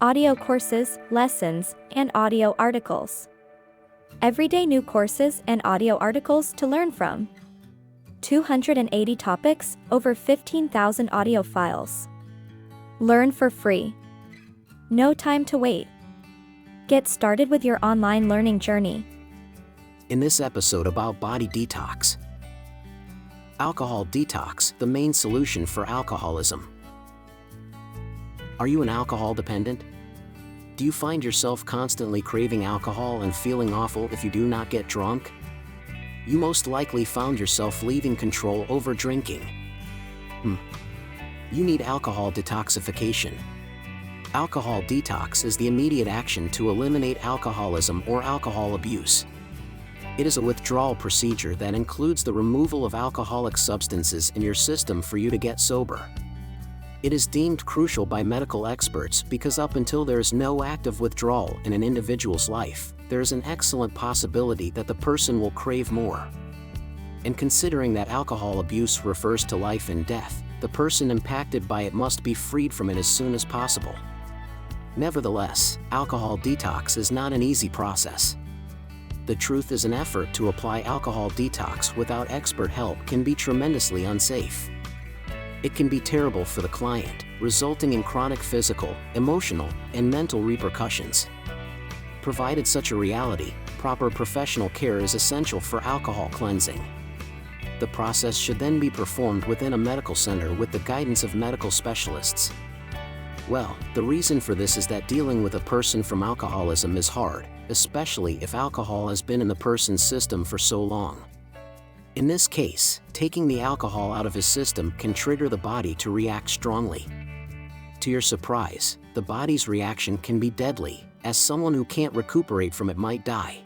audio courses, lessons, and audio articles. Everyday new courses and audio articles to learn from. 280 topics, over 15,000 audio files. Learn for free. No time to wait. Get started with your online learning journey. In this episode about Body Detox. Alcohol detox, the main solution for alcoholism. Are you an alcohol dependent? Do you find yourself constantly craving alcohol and feeling awful if you do not get drunk? You most likely found yourself leaving control over drinking. You need alcohol detoxification. Alcohol detox is the immediate action to eliminate alcoholism or alcohol abuse. It is a withdrawal procedure that includes the removal of alcoholic substances in your system for you to get sober. It is deemed crucial by medical experts because up until there is no active withdrawal in an individual's life, there is an excellent possibility that the person will crave more. And considering that alcohol abuse refers to life and death, the person impacted by it must be freed from it as soon as possible. Nevertheless, alcohol detox is not an easy process. The truth is, an effort to apply alcohol detox without expert help can be tremendously unsafe. It can be terrible for the client, resulting in chronic physical, emotional, and mental repercussions. Provided such a reality, proper professional care is essential for alcohol cleansing. The process should then be performed within a medical center with the guidance of medical specialists. Well, the reason for this is that dealing with a person from alcoholism is hard, especially if alcohol has been in the person's system for so long. In this case, taking the alcohol out of his system can trigger the body to react strongly. To your surprise, the body's reaction can be deadly, as someone who can't recuperate from it might die.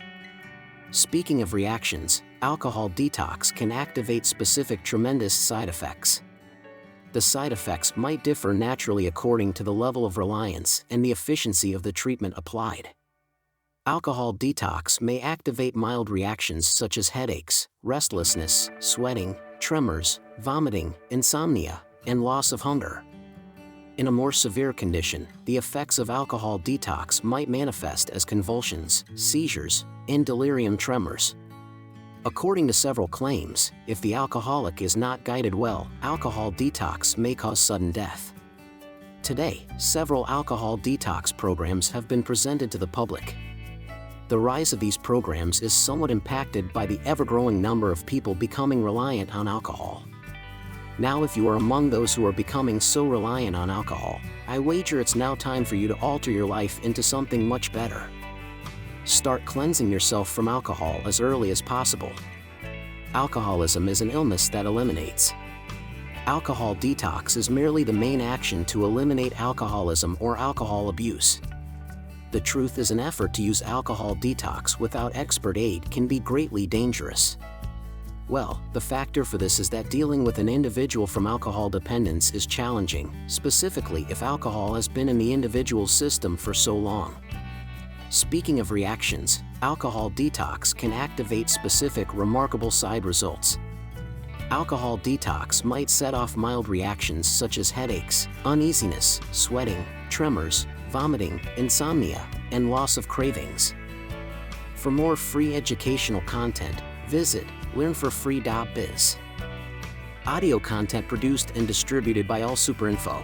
Speaking of reactions, alcohol detox can activate specific tremendous side effects. The side effects might differ naturally according to the level of reliance and the efficiency of the treatment applied. Alcohol detox may activate mild reactions such as headaches, restlessness, sweating, tremors, vomiting, insomnia, and loss of hunger. In a more severe condition, the effects of alcohol detox might manifest as convulsions, seizures, and delirium tremors. According to several claims, if the alcoholic is not guided well, alcohol detox may cause sudden death. Today, several alcohol detox programs have been presented to the public. The rise of these programs is somewhat impacted by the ever-growing number of people becoming reliant on alcohol. Now, if you are among those who are becoming so reliant on alcohol, I wager it's now time for you to alter your life into something much better. Start cleansing yourself from alcohol as early as possible. Alcoholism is an illness that eliminates. Alcohol detox is merely the main action to eliminate alcoholism or alcohol abuse. The truth is, an effort to use alcohol detox without expert aid can be greatly dangerous. Well, the factor for this is that dealing with an individual from alcohol dependence is challenging, specifically if alcohol has been in the individual's system for so long. Speaking of reactions, alcohol detox can activate specific remarkable side results. Alcohol detox might set off mild reactions such as headaches, uneasiness, sweating, tremors, vomiting, insomnia, and loss of cravings. For more free educational content, visit learnforfree.biz. Audio content produced and distributed by AllSuperInfo.